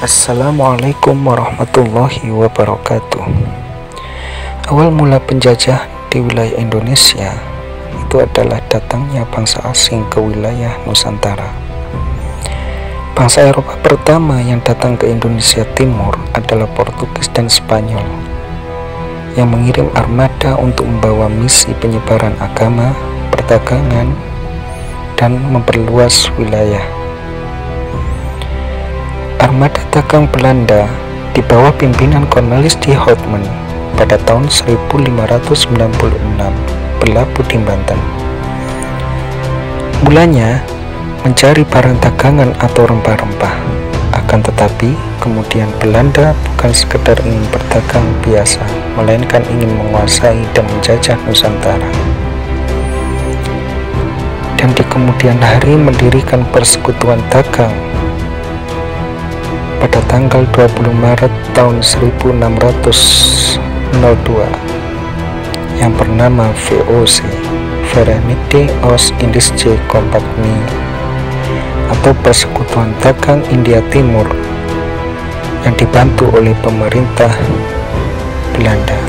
Assalamualaikum warahmatullahi wabarakatuh. Awal mula penjajah di wilayah Indonesia itu adalah datangnya bangsa asing ke wilayah Nusantara. Bangsa Eropa pertama yang datang ke Indonesia Timur adalah Portugis dan Spanyol, yang mengirim armada untuk membawa misi penyebaran agama, perdagangan, dan memperluas wilayah. Armada dagang Belanda di bawah pimpinan Cornelis de Houtman pada tahun 1596 berlabuh di Banten. Mulanya mencari barang dagangan atau rempah-rempah, akan tetapi kemudian Belanda bukan sekedar ingin berdagang biasa, melainkan ingin menguasai dan menjajah Nusantara. Dan di kemudian hari mendirikan persekutuan dagang pada tanggal 20 Maret tahun 1602 yang bernama VOC, Verenigde Oost-Indische Compagnie, atau Persekutuan Dagang India Timur, yang dibantu oleh pemerintah Belanda.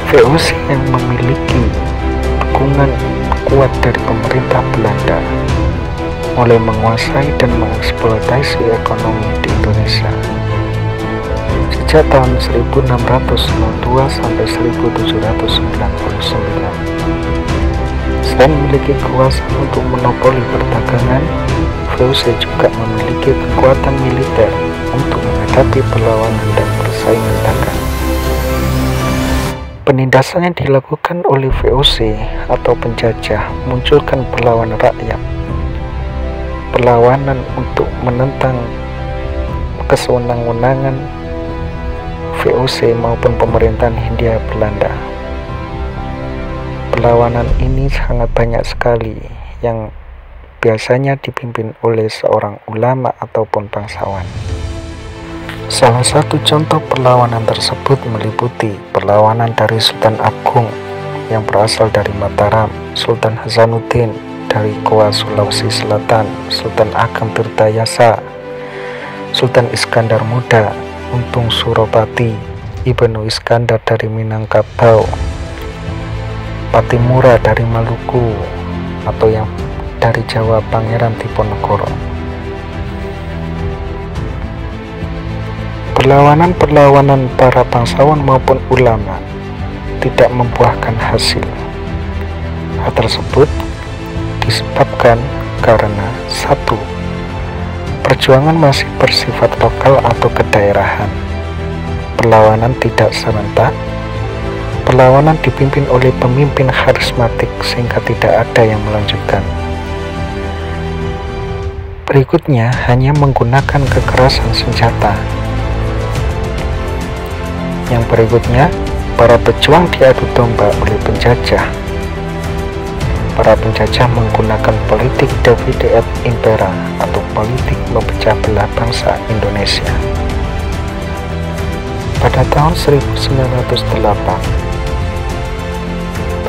VOC yang memiliki dukungan kuat dari pemerintah Belanda mulai menguasai dan mengeksploitasi ekonomi di Indonesia sejak tahun 1602 sampai 1799. Selain memiliki kuasa untuk monopoli perdagangan, VOC juga memiliki kekuatan militer untuk menghadapi perlawanan dan persaingan dagang. Penindasan yang dilakukan oleh VOC atau penjajah munculkan perlawanan rakyat, perlawanan untuk menentang kesewenang-wenangan VOC maupun pemerintahan Hindia Belanda. Perlawanan ini sangat banyak sekali, yang biasanya dipimpin oleh seorang ulama ataupun bangsawan. Salah satu contoh perlawanan tersebut meliputi perlawanan dari Sultan Agung yang berasal dari Mataram, Sultan Hasanuddin dari Goa, Sulawesi Selatan, Sultan Ageng Tirtayasa, Sultan Iskandar Muda, Untung Suropati, Ibnu Iskandar dari Minangkabau, Patimura dari Maluku, atau yang dari Jawa Pangeran Diponegoro. Perlawanan-perlawanan para bangsawan maupun ulama tidak membuahkan hasil. Hal tersebut disebabkan karena satu, perjuangan masih bersifat lokal atau kedaerahan. Perlawanan tidak serentak. Perlawanan dipimpin oleh pemimpin karismatik sehingga tidak ada yang melanjutkan. Berikutnya hanya menggunakan kekerasan senjata. Yang berikutnya, para pejuang diadu domba oleh penjajah. Para penjajah menggunakan politik divide et impera atau politik memecah belah bangsa Indonesia. Pada tahun 1908,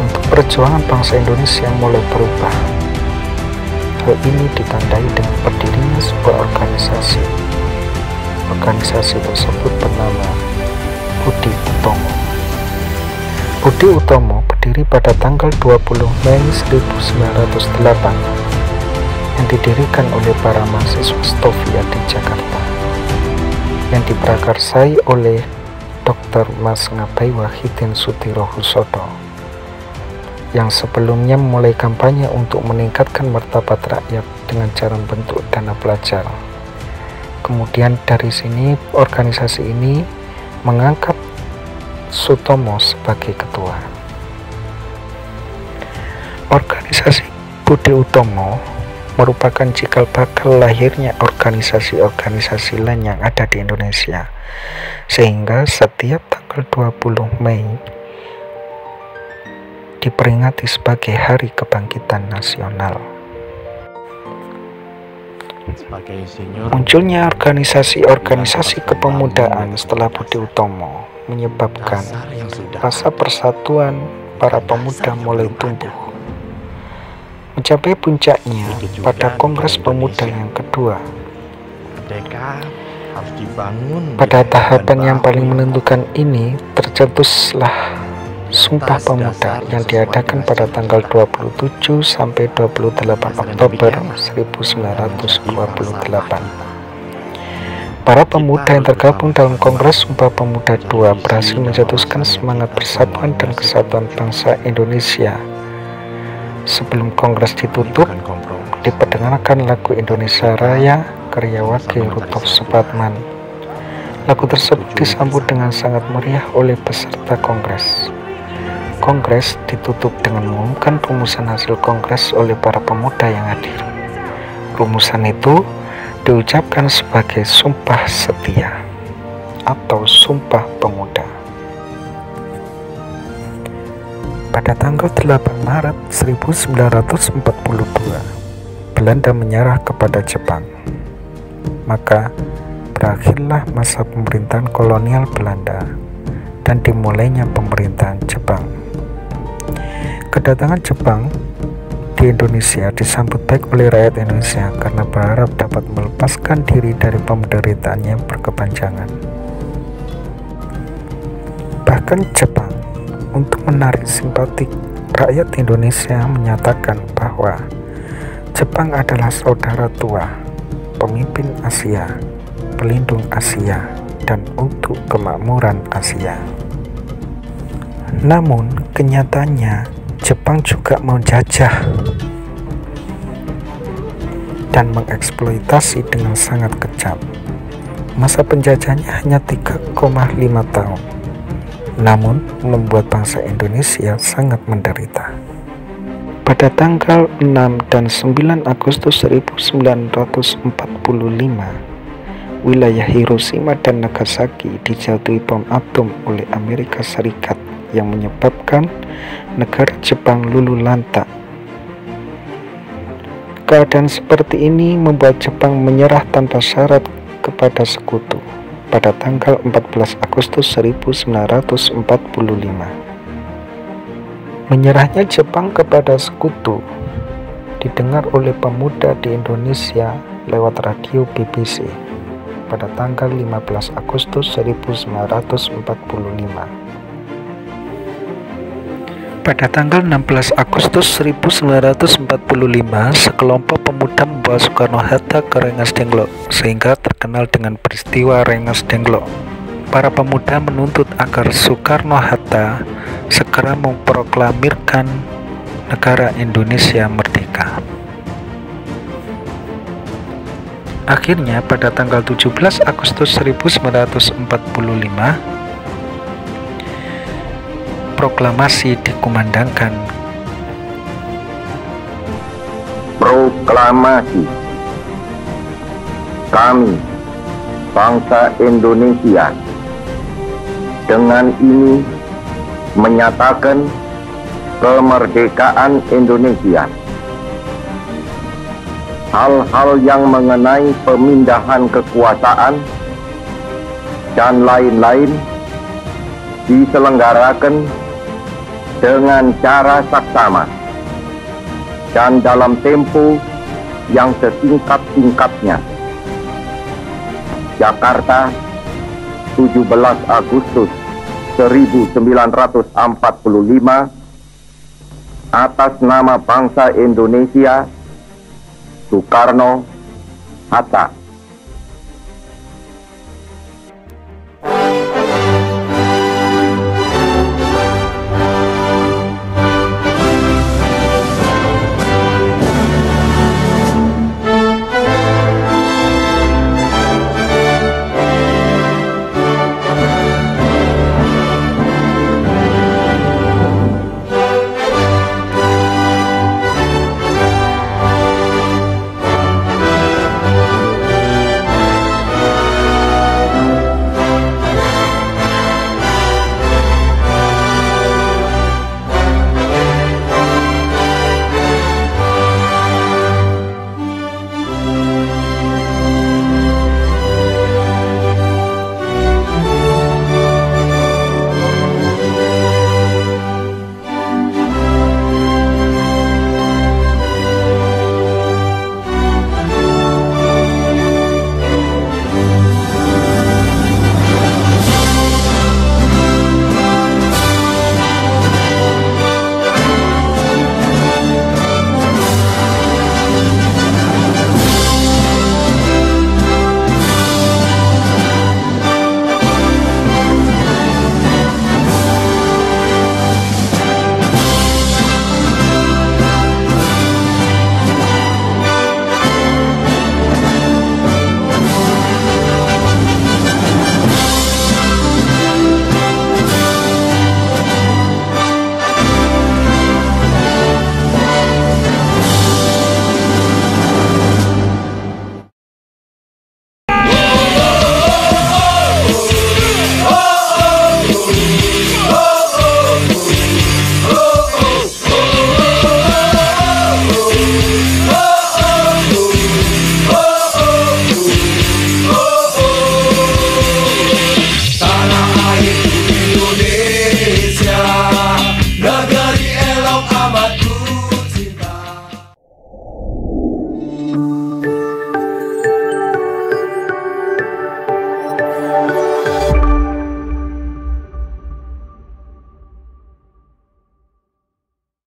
bentuk perjuangan bangsa Indonesia mulai berubah. Hal ini ditandai dengan berdirinya sebuah organisasi. Organisasi tersebut bernama Budi Utomo. Budi Utomo berdiri pada tanggal 20 Mei 1908 yang didirikan oleh para mahasiswa Stovia di Jakarta, yang diprakarsai oleh Dr. Mas Ngabai Wahidin Sutirohusodo, yang sebelumnya memulai kampanye untuk meningkatkan martabat rakyat dengan cara membentuk dana pelajar. Kemudian dari sini organisasi ini mengangkat Sutomo sebagai ketua. Organisasi Budi Utomo merupakan cikal bakal lahirnya organisasi-organisasi lain yang ada di Indonesia, sehingga setiap tanggal 20 Mei diperingati sebagai Hari Kebangkitan Nasional. Munculnya organisasi-organisasi kepemudaan setelah Budi Utomo menyebabkan rasa persatuan para pemuda mulai tumbuh. mencapai puncaknya pada Kongres Pemuda yang kedua. Pada tahapan yang paling menentukan ini tercetuslah Sumpah Pemuda yang diadakan pada tanggal 27 sampai 28 Oktober 1928. Para pemuda yang tergabung dalam Kongres Sumpah Pemuda II berhasil mencetuskan semangat persatuan dan kesatuan bangsa Indonesia. Sebelum kongres ditutup, diperdengarkan lagu Indonesia Raya karya Wage Rudolf Supratman. Lagu tersebut disambut dengan sangat meriah oleh peserta kongres. Kongres ditutup dengan mengumumkan rumusan hasil kongres oleh para pemuda yang hadir. Rumusan itu diucapkan sebagai Sumpah Setia atau Sumpah Pemuda. Pada tanggal 8 Maret 1942, Belanda menyerah kepada Jepang. Maka berakhirlah masa pemerintahan kolonial Belanda dan dimulainya pemerintahan Jepang. Kedatangan Jepang di Indonesia disambut baik oleh rakyat Indonesia karena berharap dapat melepaskan diri dari penderitaan yang berkepanjangan. Bahkan Jepang, untuk menarik simpati rakyat Indonesia, menyatakan bahwa Jepang adalah saudara tua, pemimpin Asia, pelindung Asia, dan untuk kemakmuran Asia. Namun kenyataannya Jepang juga menjajah dan mengeksploitasi dengan sangat kejam. Masa penjajahnya hanya 3,5 tahun, namun membuat bangsa Indonesia sangat menderita. Pada tanggal 6 dan 9 Agustus 1945, wilayah Hiroshima dan Nagasaki dijatuhi bom atom oleh Amerika Serikat yang menyebabkan negara Jepang luluh lantak. Keadaan seperti ini membuat Jepang menyerah tanpa syarat kepada sekutu pada tanggal 14 Agustus 1945. Menyerahnya Jepang kepada sekutu didengar oleh pemuda di Indonesia lewat radio BBC pada tanggal 15 Agustus 1945. Pada tanggal 16 Agustus 1945, sekelompok pemuda membawa Soekarno-Hatta ke Rengas Dengklok, sehingga terkenal dengan peristiwa Rengas Dengklok. Para pemuda menuntut agar Soekarno-Hatta segera memproklamirkan negara Indonesia merdeka. Akhirnya, pada tanggal 17 Agustus 1945, proklamasi dikumandangkan. Proklamasi. Kami, bangsa Indonesia, dengan ini menyatakan kemerdekaan Indonesia. Hal-hal yang mengenai pemindahan kekuasaan dan lain-lain diselenggarakan dengan cara saksama dan dalam tempo yang sesingkat-singkatnya. Jakarta, 17 Agustus 1945, atas nama bangsa Indonesia, Soekarno-Hatta.